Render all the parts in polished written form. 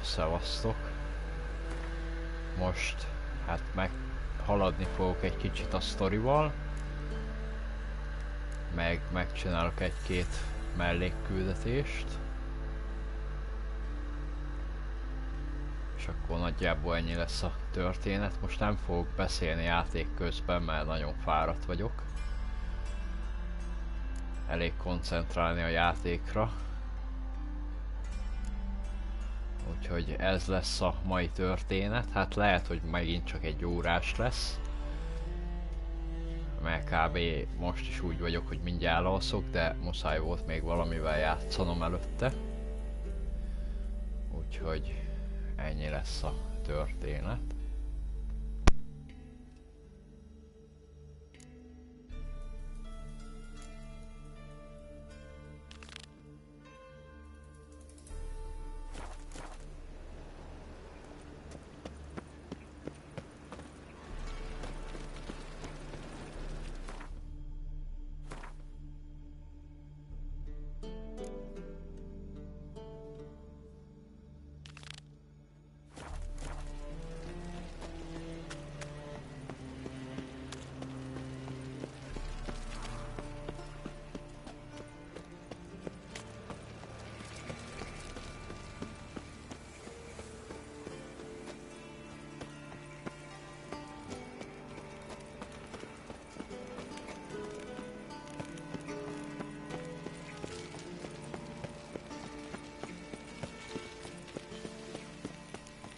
szevasztok! Most hát haladni fogok egy kicsit a sztorival, meg megcsinálok egy-két mellékküldetést, és akkor nagyjából ennyi lesz a történet. Most nem fogok beszélni játék közben, mert nagyon fáradt vagyok. Elég koncentrálni a játékra. Úgyhogy ez lesz a mai történet. Hát lehet, hogy megint csak egy órás lesz. Mert kb. Most is úgy vagyok, hogy mindjárt alszok, de muszáj volt még valamivel játszanom előtte. Úgyhogy ennyi lesz a történet.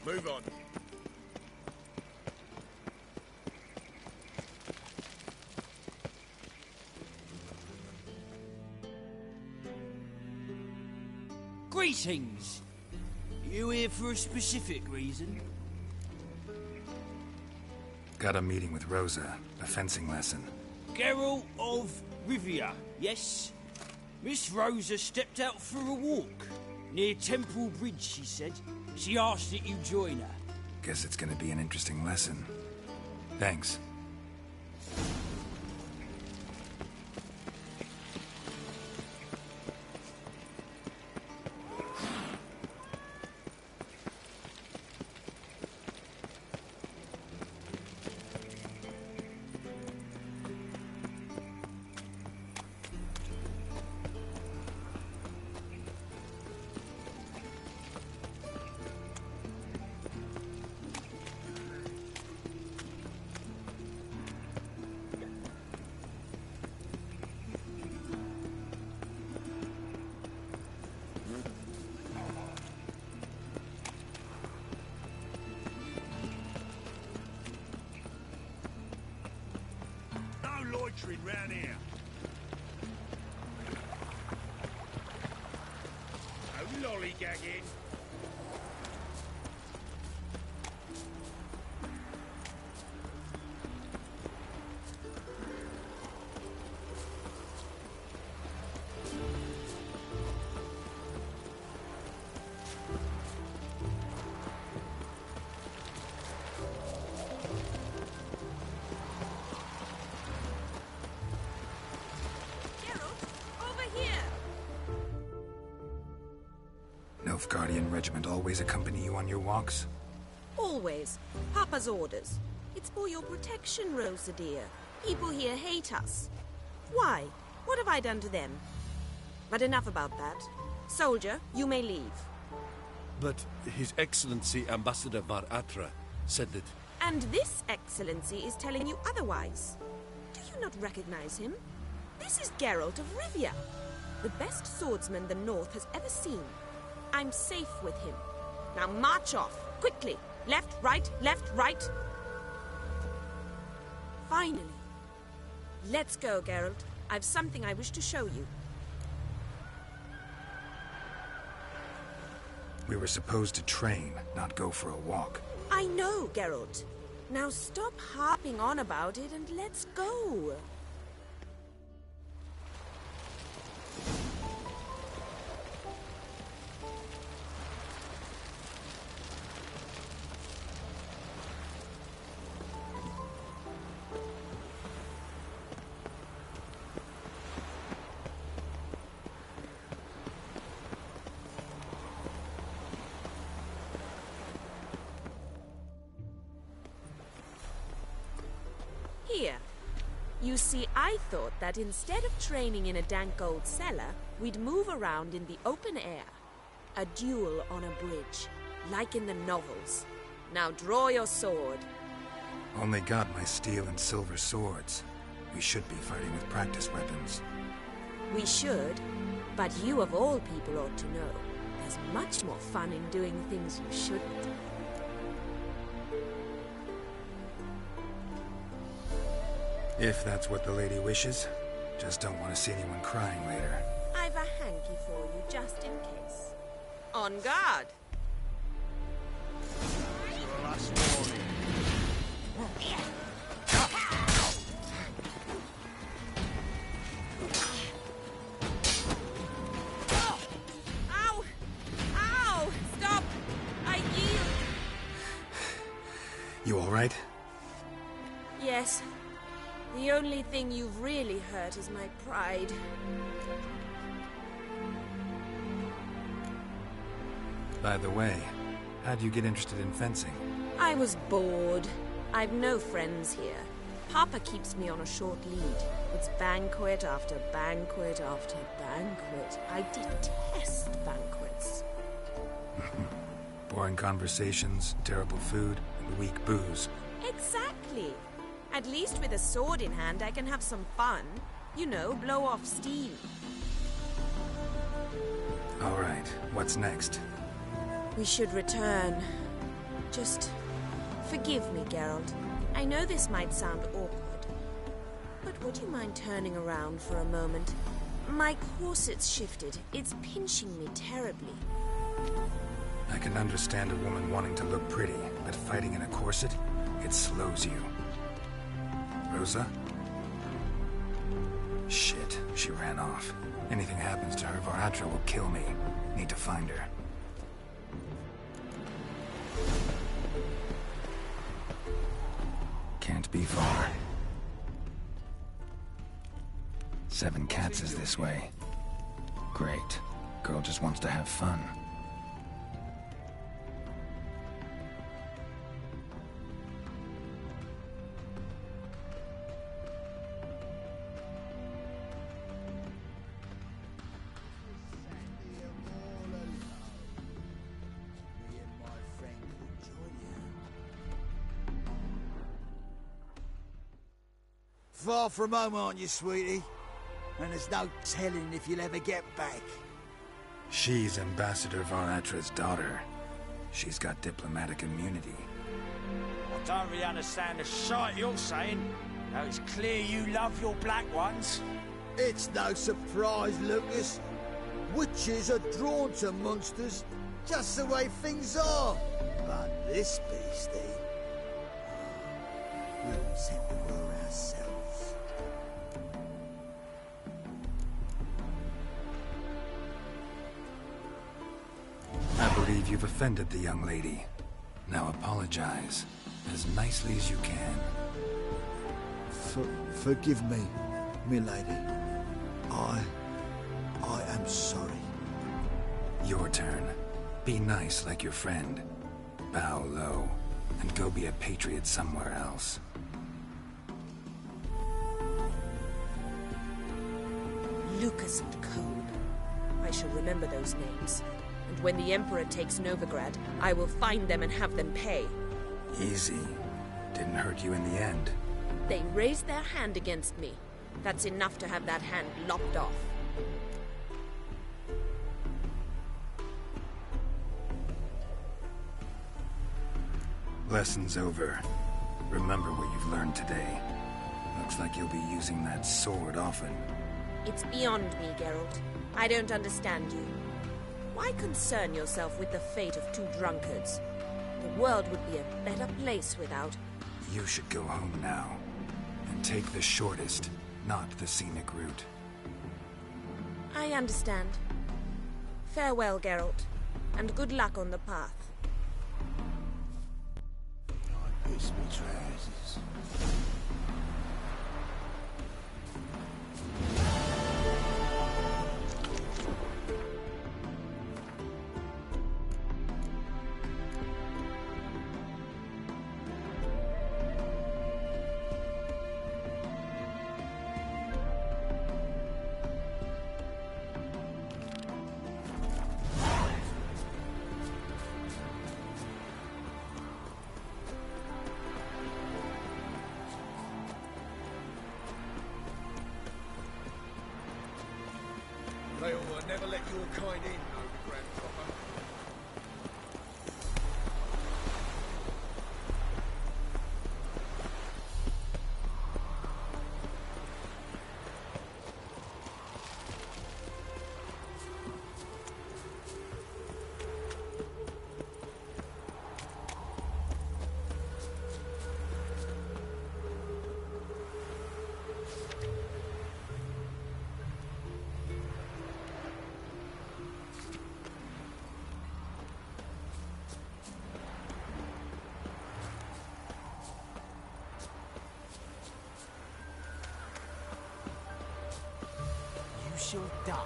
Move on. Greetings! You here for a specific reason? Got a meeting with Rosa, a fencing lesson. Geralt of Rivia, yes? Miss Rosa stepped out for a walk. Near Temple Bridge, she said. She asked that you join her. Guess it's gonna be an interesting lesson. Thanks. Loitering round here. No lollygagging. Nilfgaardian regiment always accompany you on your walks? Always. Papa's orders. It's for your protection, Rosa dear. People here hate us. Why? What have I done to them? But enough about that. Soldier, you may leave. But His Excellency Ambassador Var Atra said that... And this Excellency is telling you otherwise. Do you not recognize him? This is Geralt of Rivia, the best swordsman the North has ever seen. I'm safe with him. Now march off, quickly. Left, right. Finally. Let's go, Geralt. I've something I wish to show you. We were supposed to train, not go for a walk. I know, Geralt. Now stop harping on about it and let's go. You see, I thought that instead of training in a dank old cellar, we'd move around in the open air. A duel on a bridge, like in the novels. Now draw your sword. Only got my steel and silver swords. We should be fighting with practice weapons. We should, but you of all people ought to know. There's much more fun in doing things you shouldn't. If that's what the lady wishes. Just don't want to see anyone crying later. I've a hanky for you, just in case. On guard! Ow! Ow! Stop! I yield! You alright? Yes. The only thing you've really hurt is my pride. By the way, how'd you get interested in fencing? I was bored. I've no friends here. Papa keeps me on a short lead. It's banquet after banquet after banquet. I detest banquets. Boring conversations, terrible food, and weak booze. Exactly. At least with a sword in hand, I can have some fun. You know, blow off steam. Alright, what's next? We should return. Just forgive me, Geralt. I know this might sound awkward, but would you mind turning around for a moment? My corset's shifted. It's pinching me terribly. I can understand a woman wanting to look pretty, but fighting in a corset, it slows you. Rosa? Shit, she ran off. Anything happens to her, Var Attre will kill me. Need to find her. Can't be far. 7 Cats is this way. Great. Girl just wants to have fun. Far from home, aren't you, sweetie? And there's no telling if you'll ever get back. She's Ambassador Var Attre's daughter. She's got diplomatic immunity. I don't really understand the shite you're saying. Now it's clear you love your black ones. It's no surprise, Lucas. Witches are drawn to monsters, just the way things are. But this beastie... we'll send the war ourselves. I believe you've offended the young lady. Now apologize, as nicely as you can. Forgive me, milady. I am sorry. Your turn. Be nice like your friend. Bow low, and go be a patriot somewhere else. Lucas and Kolb. I shall remember those names. And when the Emperor takes Novigrad, I will find them and have them pay. Easy. Didn't hurt you in the end. They raised their hand against me. That's enough to have that hand lopped off. Lesson's over. Remember what you've learned today. Looks like you'll be using that sword often. It's beyond me, Geralt. I don't understand you. Why concern yourself with the fate of 2 drunkards? The world would be a better place without... You should go home now. And take the shortest, not the scenic route. I understand. Farewell, Geralt. And good luck on the path. I piss my trousers. They ought to never let your kind in, overground copper. Shall die.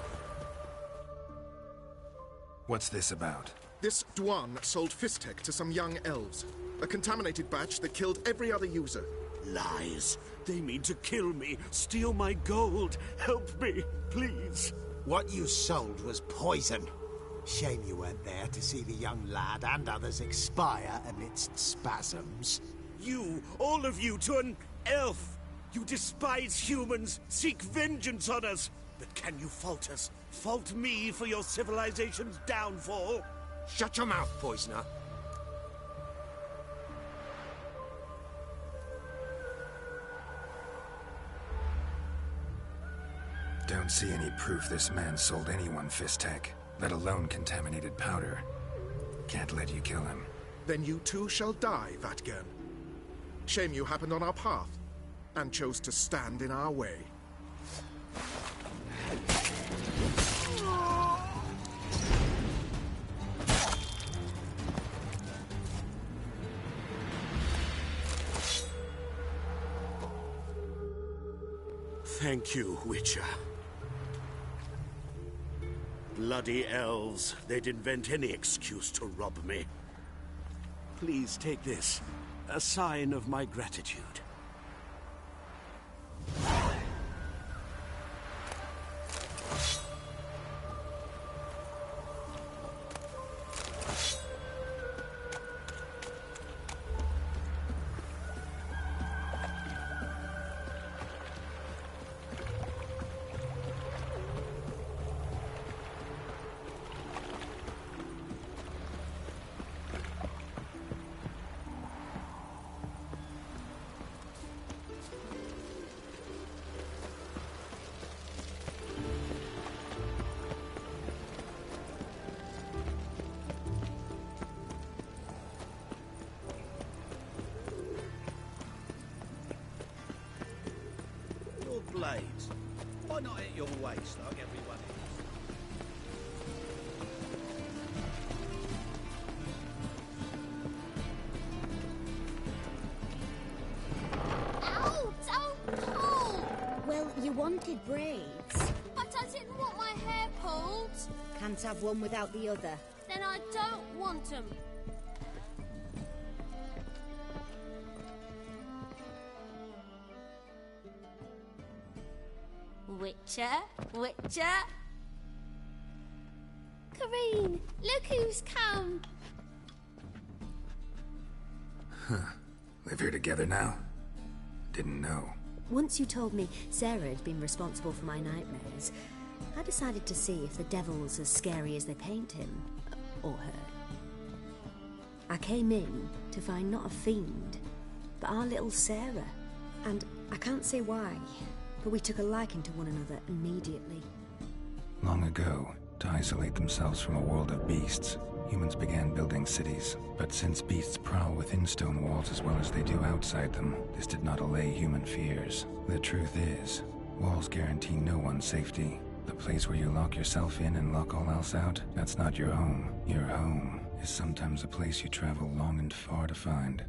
What's this about? This Dwan sold Fistek to some young elves. A contaminated batch that killed every other user. Lies. They mean to kill me, steal my gold. Help me, please. What you sold was poison. Shame you weren't there to see the young lad and others expire amidst spasms. You, all of you, to an elf. You despise humans, seek vengeance on us. But can you fault us? Fault me for your civilization's downfall? Shut your mouth, poisoner. Don't see any proof this man sold anyone Fistek, let alone contaminated powder. Can't let you kill him. Then you too shall die, Vatgern. Shame you happened on our path, and chose to stand in our way. Thank you, Witcher. Bloody elves. They'd invent any excuse to rob me. Please take this. A sign of my gratitude. Blades. Why not at your waist like everyone else? Ow! Don't pull! Well, you wanted braids. But I didn't want my hair pulled. Can't have one without the other. Then I don't want them. Witcher, Witcher. Kareen, look who's come. Huh. Live here together now? Didn't know. Once you told me Sarah had been responsible for my nightmares, I decided to see if the devil's as scary as they paint him. Or her. I came in to find not a fiend, but our little Sarah. And I can't say why, but we took a liking to one another immediately. Long ago, to isolate themselves from a world of beasts, humans began building cities. But since beasts prowl within stone walls as well as they do outside them, this did not allay human fears. The truth is, walls guarantee no one's safety. The place where you lock yourself in and lock all else out, that's not your home. Your home is sometimes a place you travel long and far to find.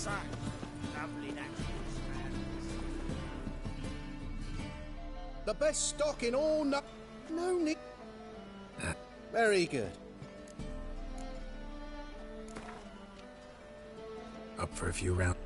So, lovely naturals, man. The best stock in all no need. Very good. Up for a few rounds.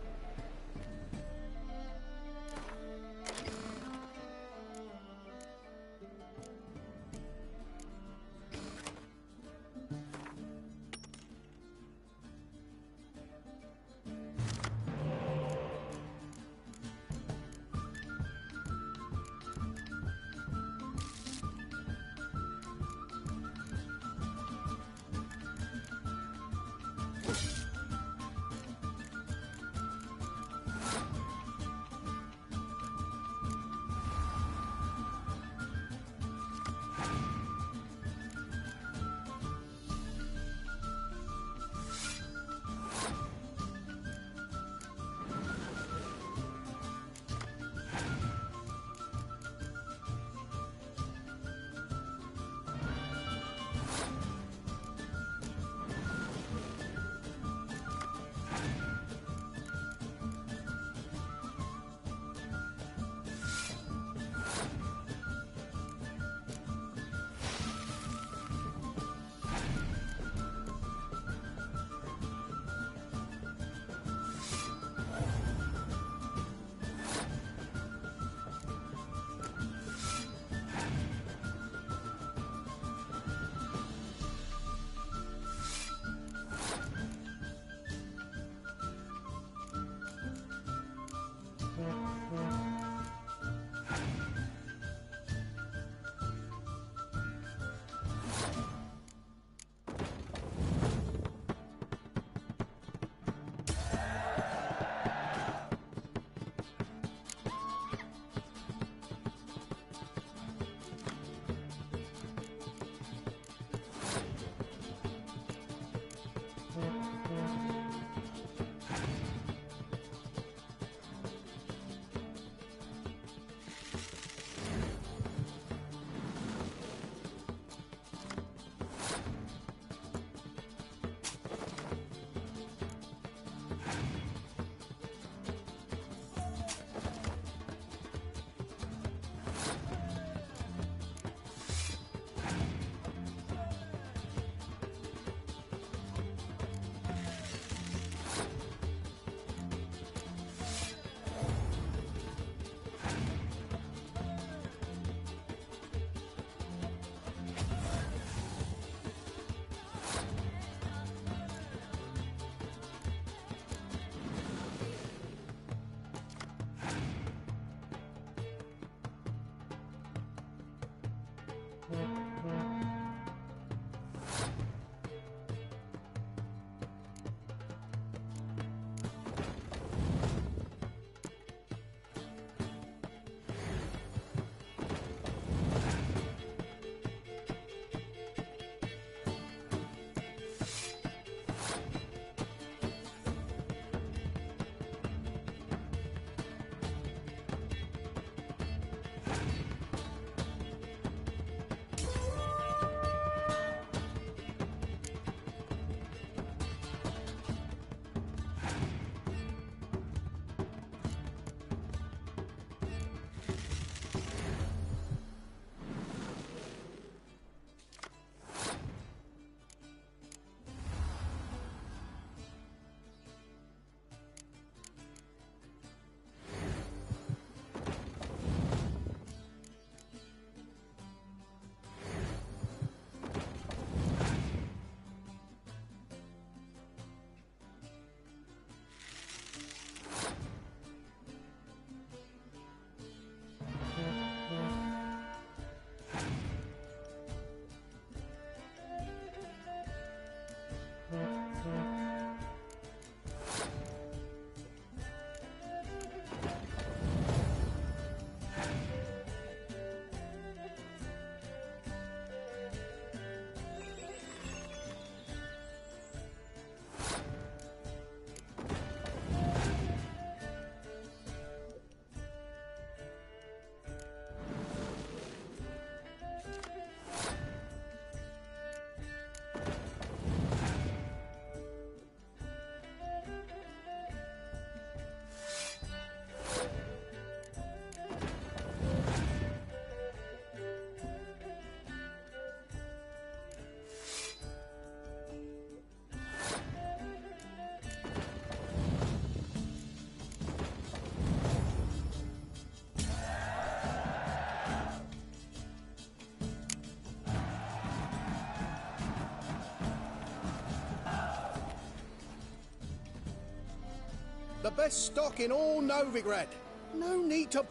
The best stock in all Novigrad. No need to...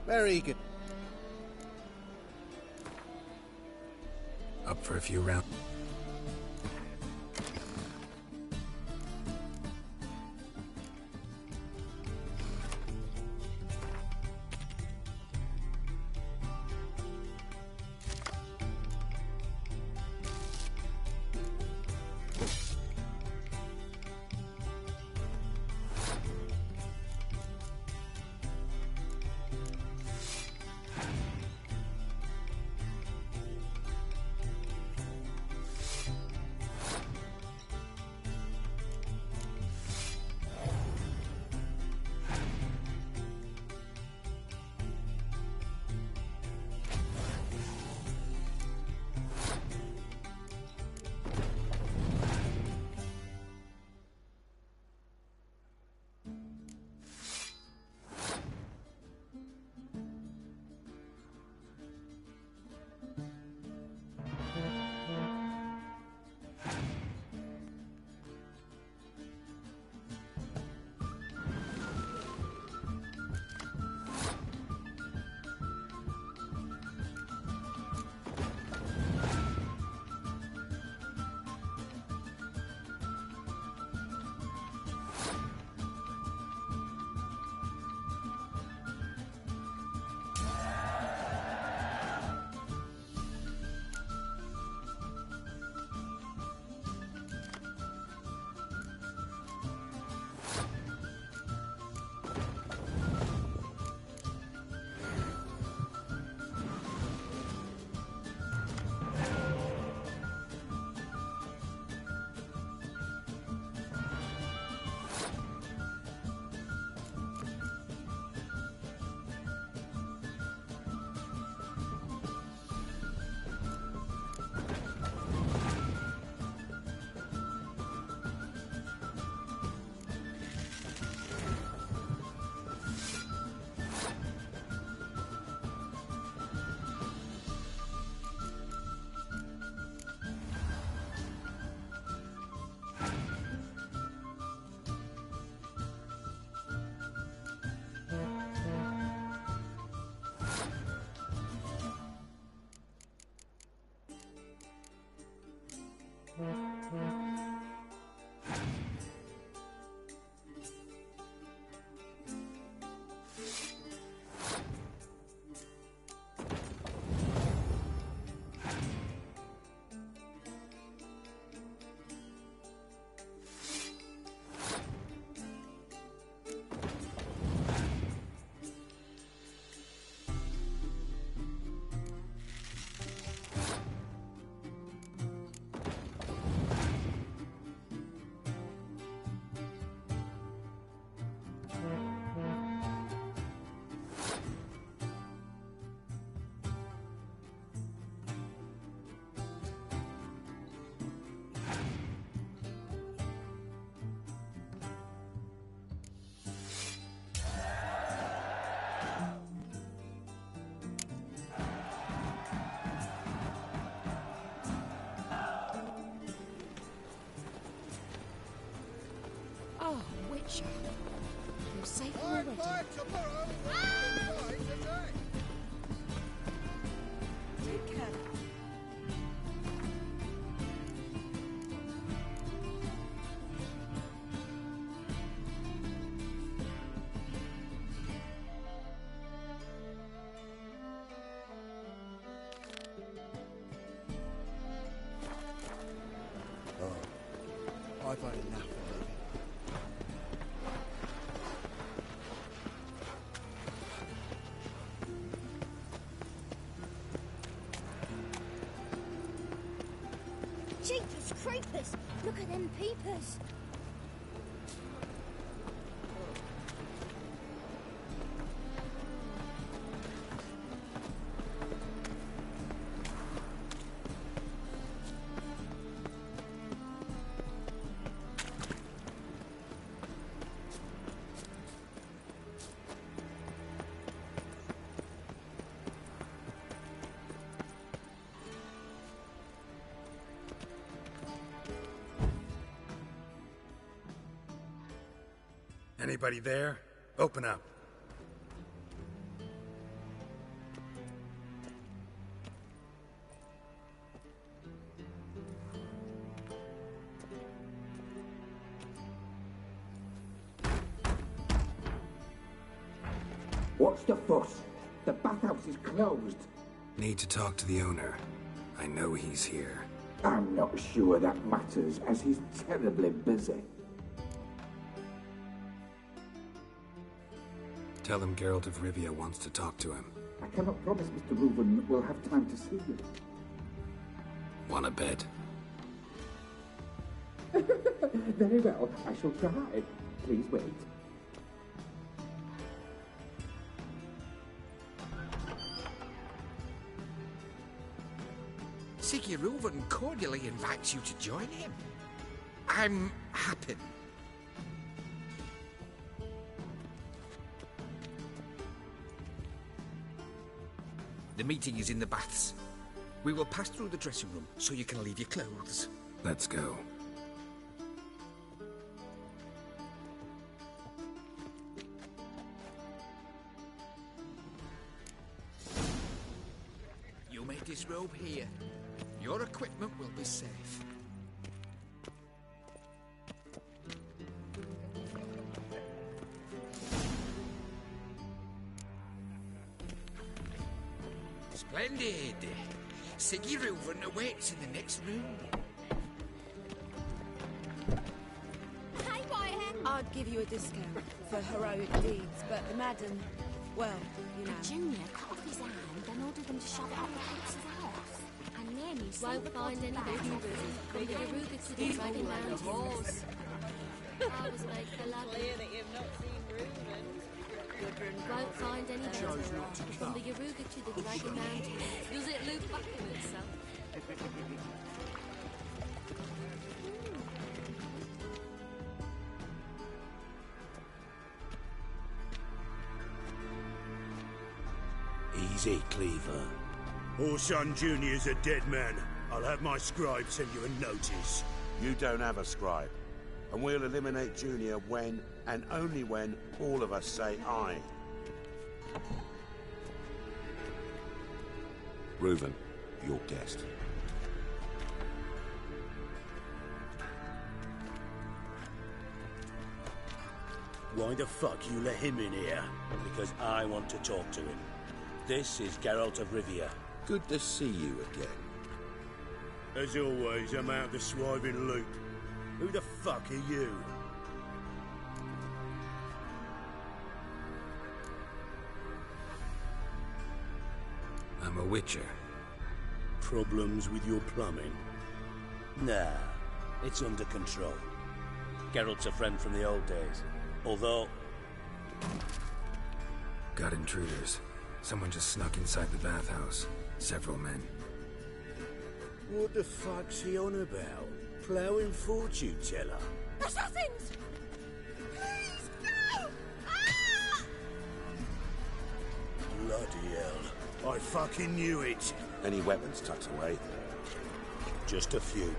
Very good. Up for a few rounds. Oh, Witcher. You're safe already. tomorrow. Take care. I've had enough of living. Jeepers creepers! Look at them peepers! Anybody there? Open up. What's the fuss? The bathhouse is closed. Need to talk to the owner. I know he's here. I'm not sure that matters, as he's terribly busy. Tell him Geralt of Rivia wants to talk to him. I cannot promise Mr. Reuven will have time to see you. Want a bed? Very well, I shall try. Please wait. Siggy Reuven cordially invites you to join him. I'm happy. The meeting is in the baths. We will pass through the dressing room so you can leave your clothes. Let's go. You may disrobe here. Your equipment will be safe. Splendid! Siggy Reuven awaits in the next room. Hey, Whitehead! I'd give you a discount for heroic deeds, but the madam, well, you know. Junior cut off his hand and ordered them to shove it up the prince's arse. And then he won't find any business. From the Yaruga to the Dragon Mountains. I was made for love. Clear that you've not seen Reuven. Won't find any business. From the Yaruga to the Dragon Mountains. Does it loop back on itself? Easy, Cleaver. Orson Jr.'s a dead man. I'll have my scribe send you a notice. You don't have a scribe. And we'll eliminate Junior when, and only when, all of us say aye. Reuven, your guest. Why the fuck you let him in here? Because I want to talk to him. This is Geralt of Rivia. Good to see you again. As always, I'm out the swiving loop. Who the fuck are you? I'm a witcher. Problems with your plumbing? Nah, it's under control. Geralt's a friend from the old days. Although... Got intruders. Someone just snuck inside the bathhouse. Several men. What the fuck's he on about? Ploughing fortune teller? Assassins! Please, no! Ah! Bloody hell. I fucking knew it. Any weapons tucked away? Just a few.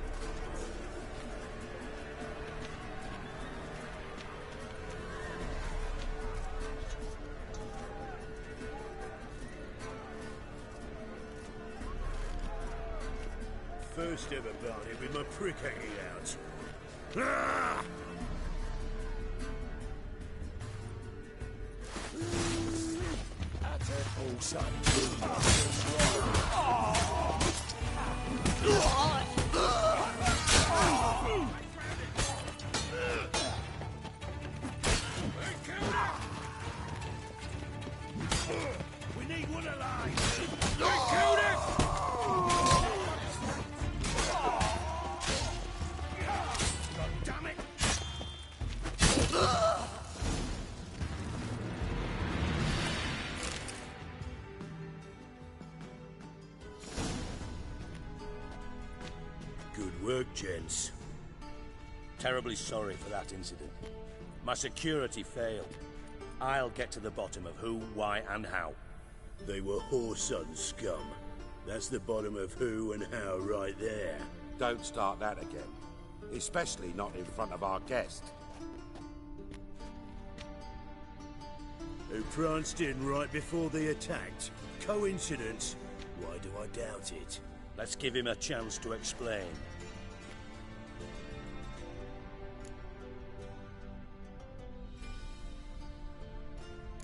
First ever barney with my prick hanging out. Ah! We need one alive. They killed it! Damn it! Good work, gents. Terribly sorry for that incident. My security failed. I'll get to the bottom of who, why, and how. They were Whoreson scum. That's the bottom of who and how right there. Don't start that again. Especially not in front of our guest. who pranced in right before they attacked. Coincidence? Why do I doubt it? Let's give him a chance to explain.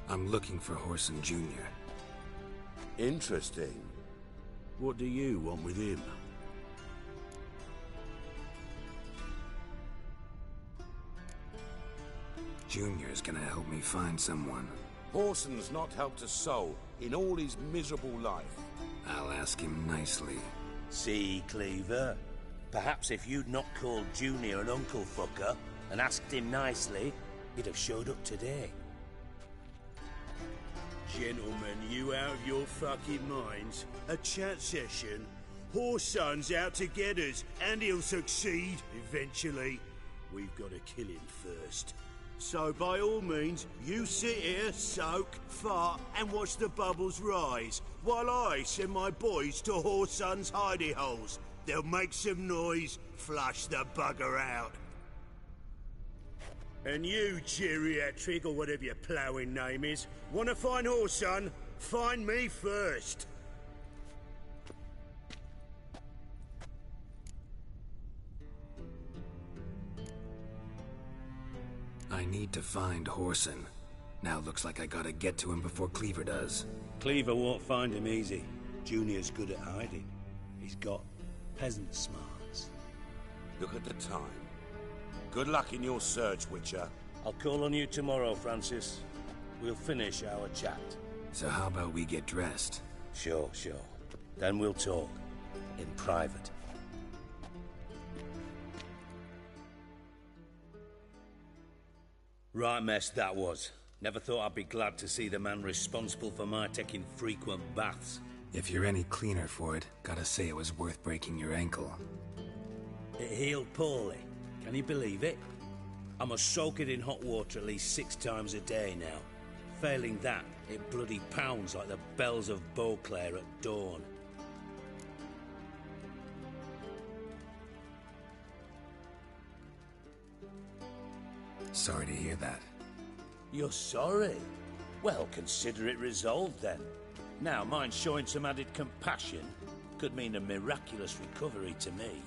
I'm looking for Whoreson Jr. Interesting. What do you want with him? Junior's gonna help me find someone. Whoreson's not helped a soul in all his miserable life. I'll ask him nicely. See, Cleaver? Perhaps if you'd not called Junior an uncle fucker and asked him nicely, he'd have showed up today. Gentlemen, you out of your fucking minds? A chat session? Whoreson's out to get us, and he'll succeed eventually. We've got to kill him first. So by all means, you sit here, soak, fart, and watch the bubbles rise, while I send my boys to Whoreson's hidey holes. They'll make some noise, flush the bugger out. And you, geriatric, or whatever your ploughing name is, want to find Whoreson? Find me first. I need to find Whoreson. Now looks like I gotta get to him before Cleaver does. Cleaver won't find him easy. Junior's good at hiding. He's got peasant smarts. Look at the time. Good luck in your search, Witcher. I'll call on you tomorrow, Francis. We'll finish our chat. So how about we get dressed? Sure. Then we'll talk. In private. Right mess that was. Never thought I'd be glad to see the man responsible for my taking frequent baths. If you're any cleaner for it, gotta say it was worth breaking your ankle. It healed poorly. Can you believe it? I must soak it in hot water at least 6 times a day now. Failing that, it bloody pounds like the bells of Beauclair at dawn. Sorry to hear that. You're sorry? Well, consider it resolved then. Now, mind showing some added compassion could mean a miraculous recovery to me.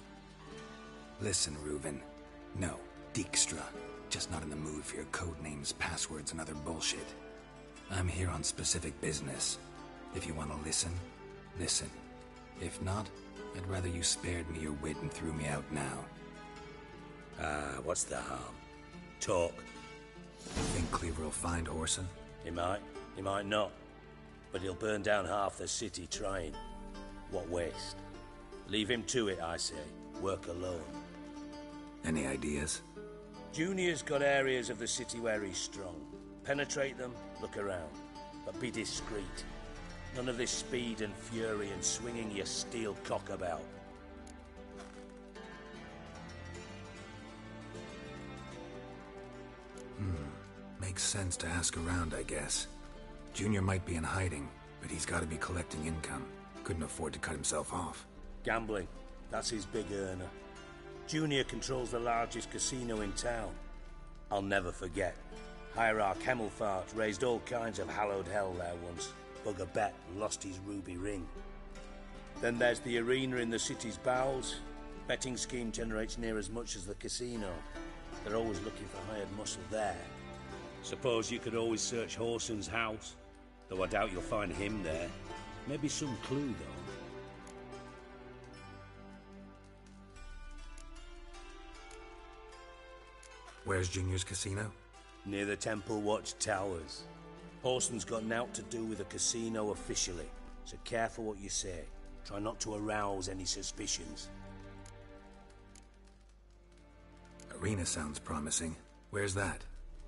Listen, Reuven. No, Dijkstra. Just not in the mood for your code names, passwords, and other bullshit. I'm here on specific business. If you want to listen, listen. If not, I'd rather you spared me your wit and threw me out now. What's the harm? Talk. Think Cleaver will find Whoreson? He might not. But he'll burn down half the city trying. What waste. Leave him to it, I say. Work alone. Any ideas? Junior's got areas of the city where he's strong. Penetrate them, look around. But be discreet. None of this speed and fury and swinging your steel cock about. Makes sense to ask around, I guess. Junior might be in hiding, but he's got to be collecting income. Couldn't afford to cut himself off. Gambling. That's his big earner. Junior controls the largest casino in town. I'll never forget. Hierarch Hemmelfart raised all kinds of hallowed hell there once. Bugger bet lost his ruby ring. Then there's the arena in the city's bowels. Betting scheme generates near as much as the casino. They're always looking for hired muscle there. Suppose you could always search Whoreson's house, though I doubt you'll find him there. Maybe some clue, though. Where's Junior's casino? Near the Temple Watch Towers. Whoreson's got nought to do with the casino officially, so careful what you say. Try not to arouse any suspicions. Arena sounds promising. Where's that?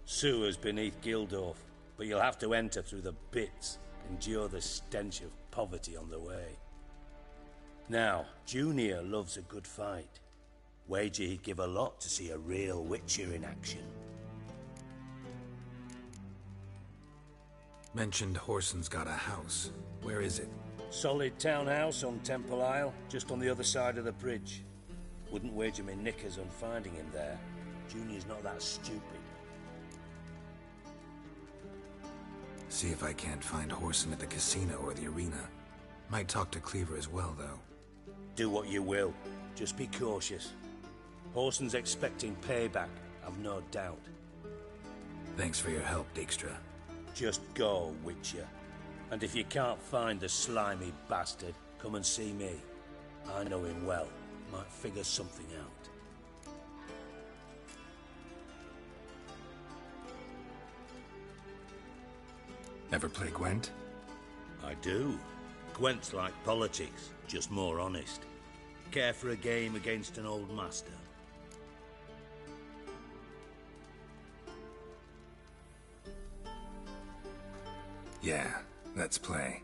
Sewers beneath Gildorf, but you'll have to enter through the bits, endure the stench of poverty on the way. Now, Junior loves a good fight. Wager he'd give a lot to see a real Witcher in action. Mentioned Whoreson's got a house. Where is it? Solid townhouse on Temple Isle, just on the other side of the bridge. Wouldn't wager me knickers on finding him there. Junior's not that stupid. See if I can't find Whoreson at the casino or the arena. Might talk to Cleaver as well, though. Do what you will. Just be cautious. Whoreson's expecting payback, I've no doubt. Thanks for your help, Dijkstra. Just go, Witcher. And if you can't find the slimy bastard, come and see me. I know him well. Might figure something out. Ever play Gwent? I do. Gwent's like politics, just more honest. Care for a game against an old master? Yeah, let's play.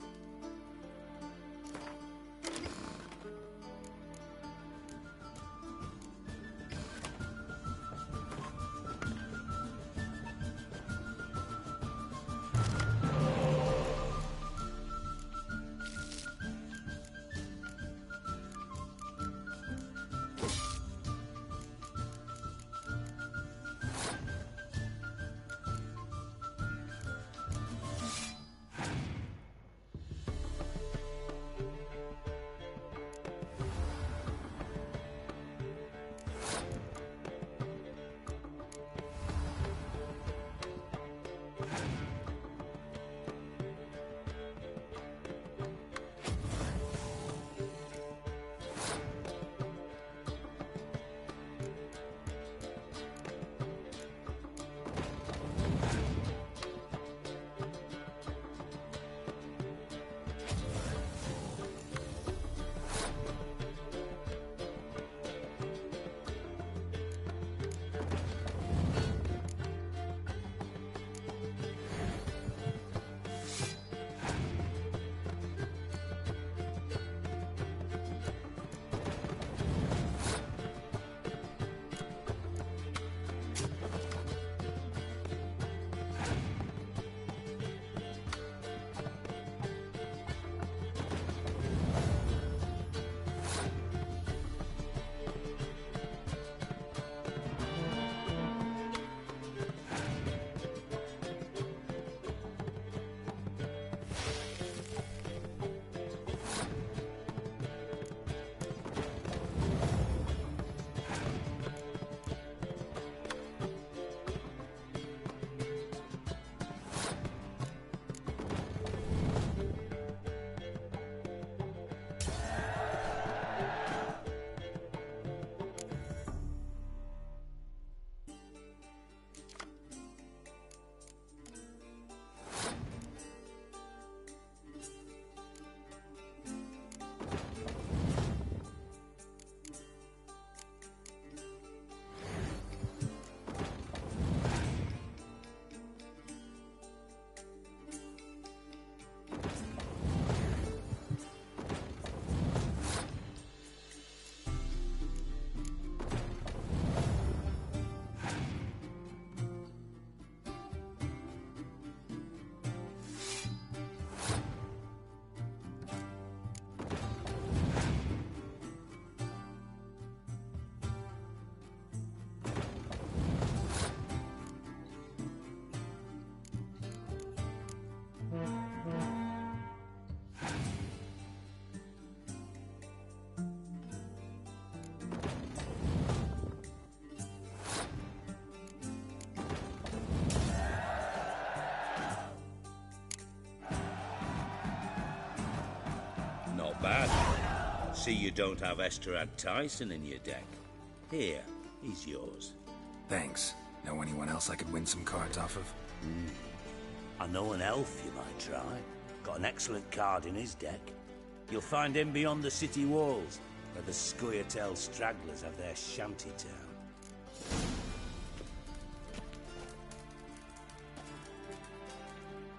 Bad. See you don't have Esterad Tyson in your deck. Here, he's yours. Thanks. Know anyone else I could win some cards off of? I know an elf you might try. Got an excellent card in his deck. You'll find him beyond the city walls, where the Scoia'tael stragglers have their shanty town.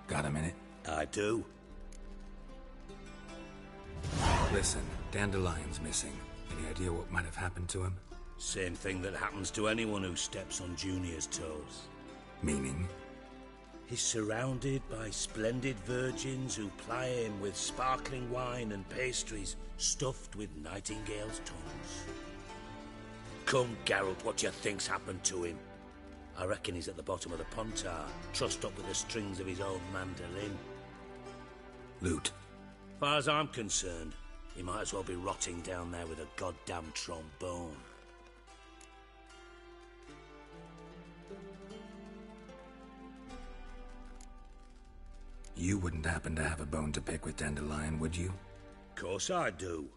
Got a minute? I do. Listen, Dandelion's missing. Any idea what might have happened to him? Same thing that happens to anyone who steps on Junior's toes. Meaning? He's surrounded by splendid virgins who ply him with sparkling wine and pastries stuffed with nightingales' tongues. Come, Geralt, what do you think's happened to him? I reckon he's at the bottom of the Pontar, trussed up with the strings of his own mandolin. Loot. Far as I'm concerned, he might as well be rotting down there with a goddamn trombone. You wouldn't happen to have a bone to pick with Dandelion, would you? Course I do.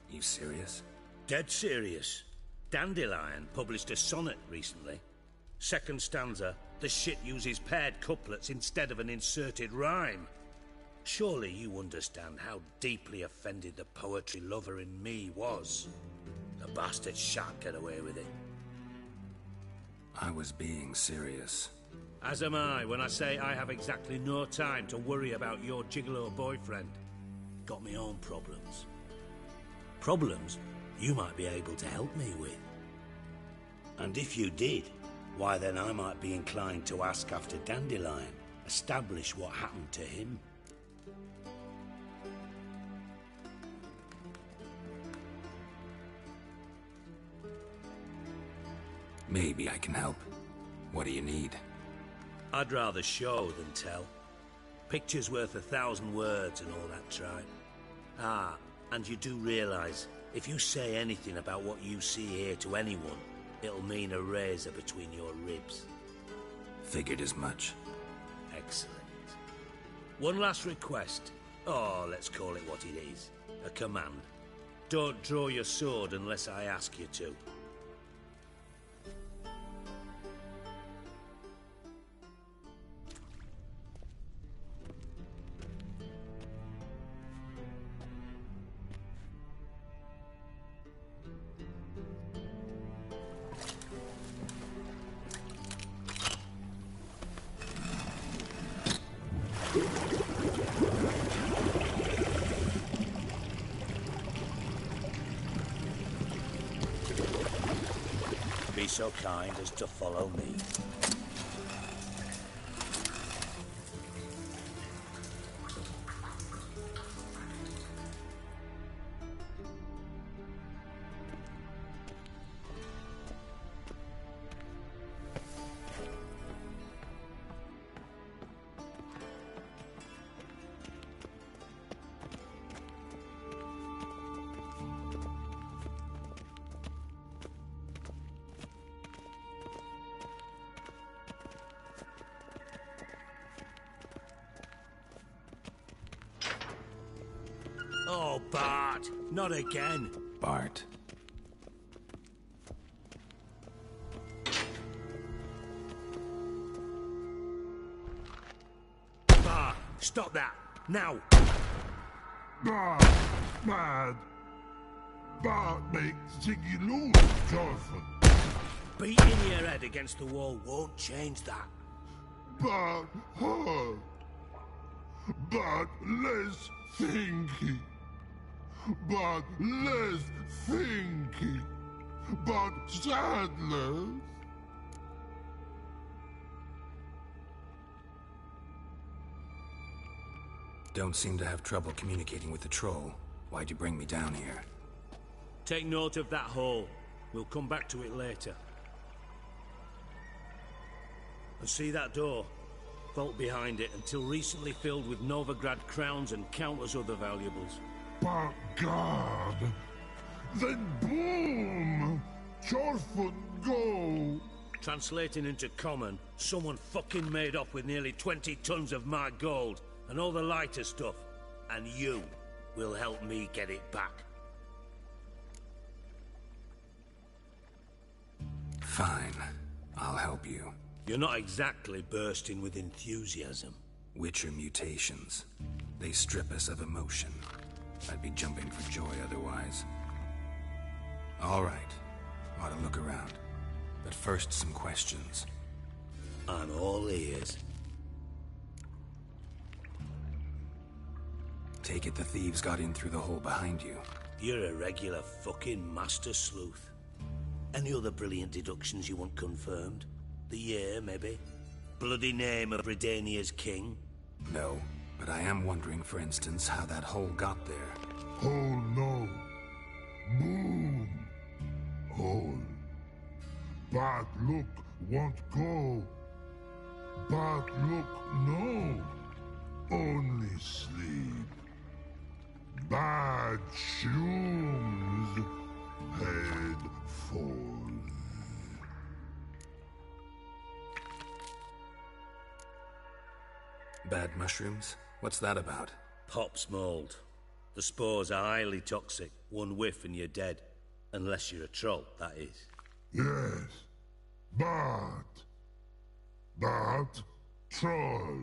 You serious? Dead serious. Dandelion published a sonnet recently. Second stanza, the shit uses paired couplets instead of an inserted rhyme. Surely you understand how deeply offended the poetry lover in me was. The bastard shan't get away with it. I was being serious. As am I when I say I have exactly no time to worry about your gigolo boyfriend. Got me own problems. Problems you might be able to help me with. And if you did, why then I might be inclined to ask after Dandelion, establish what happened to him. Maybe I can help. What do you need? I'd rather show than tell. Picture's worth 1,000 words and all that tripe. Ah, and you do realise, if you say anything about what you see here to anyone, it'll mean a razor between your ribs. Figured as much. Excellent. One last request. Oh, let's call it what it is. A command. Don't draw your sword unless I ask you to. Be so kind as to follow me. Oh, Bart! Not again! Bart. Bart! Stop that! Now! Bart! Mad! Bart makes Ziggy lose, Jonathan! Beating your head against the wall won't change that. Bart hurt! Bart less thinky! But less thinky, but sadness. Don't seem to have trouble communicating with the troll. Why'd you bring me down here? Take note of that hole. We'll come back to it later. And see that door? Vault behind it, until recently filled with Novigrad crowns and countless other valuables. But God, then boom! Chorford go! Translating into common, someone fucking made off with nearly 20 tons of my gold and all the lighter stuff. And you will help me get it back. Fine. I'll help you. You're not exactly bursting with enthusiasm. Witcher mutations. They strip us of emotion. I'd be jumping for joy otherwise. All right. Ought to look around. But first, some questions. I'm all ears. Take it the thieves got in through the hole behind you. You're a regular fucking master sleuth. Any other brilliant deductions you want confirmed? The year, maybe? Bloody name of Redania's king? No. But I am wondering, for instance, how that hole got there. Hole no. Boom. Hole. But look won't go. But look, no. Only sleep. Bad shoes. Head forth. Bad mushrooms? What's that about? Pop's mold. The spores are highly toxic. One whiff and you're dead. Unless you're a troll, that is. Yes. But troll.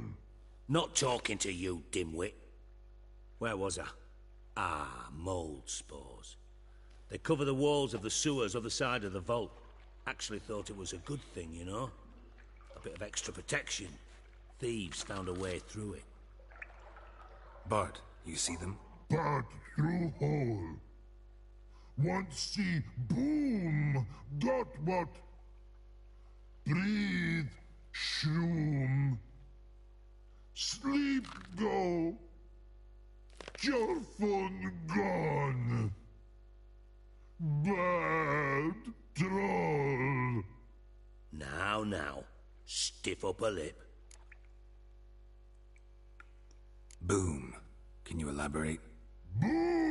Not talking to you, dimwit. Where was I? Ah, mold spores. They cover the walls of the sewers other side of the vault. Actually thought it was a good thing, you know? A bit of extra protection. Thieves found a way through it. Bart, you see them? But through hole. Want see boom. Got what? Breathe. Shroom. Sleep go. Jorfun gone. Bad troll. Now. Stiff upper lip. Boom. Can you elaborate? Boom.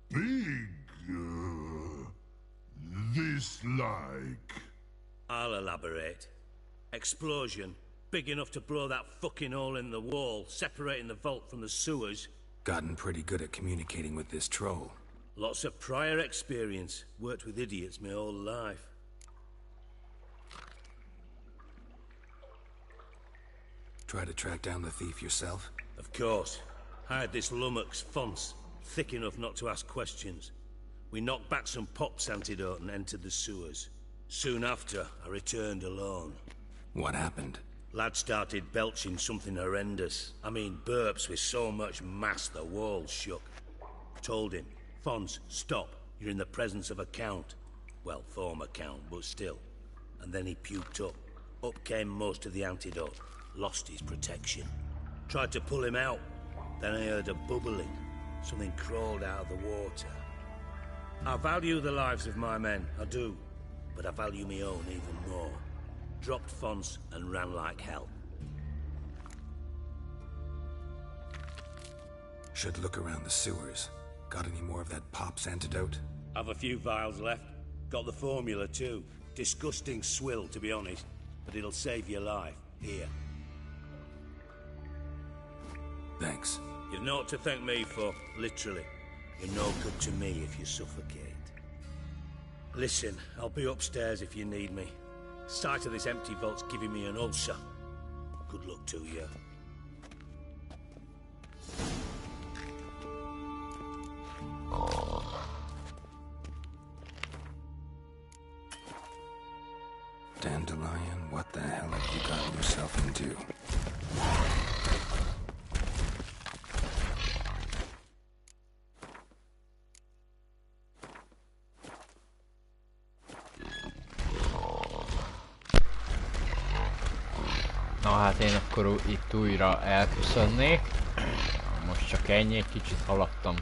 Big. This like. I'll elaborate. Explosion. Big enough to blow that fucking hole in the wall, separating the vault from the sewers. Gotten pretty good at communicating with this troll. Lots of prior experience. Worked with idiots my whole life. Try to track down the thief yourself? Of course. Hired this lummox, Fons. Thick enough not to ask questions. We knocked back some Pop's antidote and entered the sewers. Soon after, I returned alone. What happened? Lad started belching something horrendous. I mean, burps with so much mass the walls shook. Told him, Fons, stop. You're in the presence of a count. Well, former count, but still. And then he puked up. Up came most of the antidote. Lost his protection. Tried to pull him out. Then I heard a bubbling. Something crawled out of the water. I value the lives of my men, I do. But I value my own even more. Dropped Fons and ran like hell. Should look around the sewers. Got any more of that Pop's antidote? Have a few vials left. Got the formula too. Disgusting swill, to be honest. But it'll save your life. Here. Thanks. You've naught to thank me for, literally. You're no good to me if you suffocate. Listen, I'll be upstairs if you need me. Sight of this empty vault's giving me an ulcer. Good luck to you. Dandelion, what the hell have you gotten yourself into? Na hát én akkor itt újra elköszönnék. Most csak ennyi, kicsit haladtam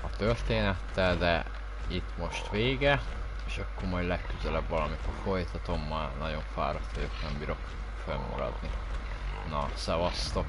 a történettel, de itt most vége. És akkor majd legközelebb valamikor folytatom, már nagyon fáradt vagyok, nem bírok fennmaradni. Na, szevasztok!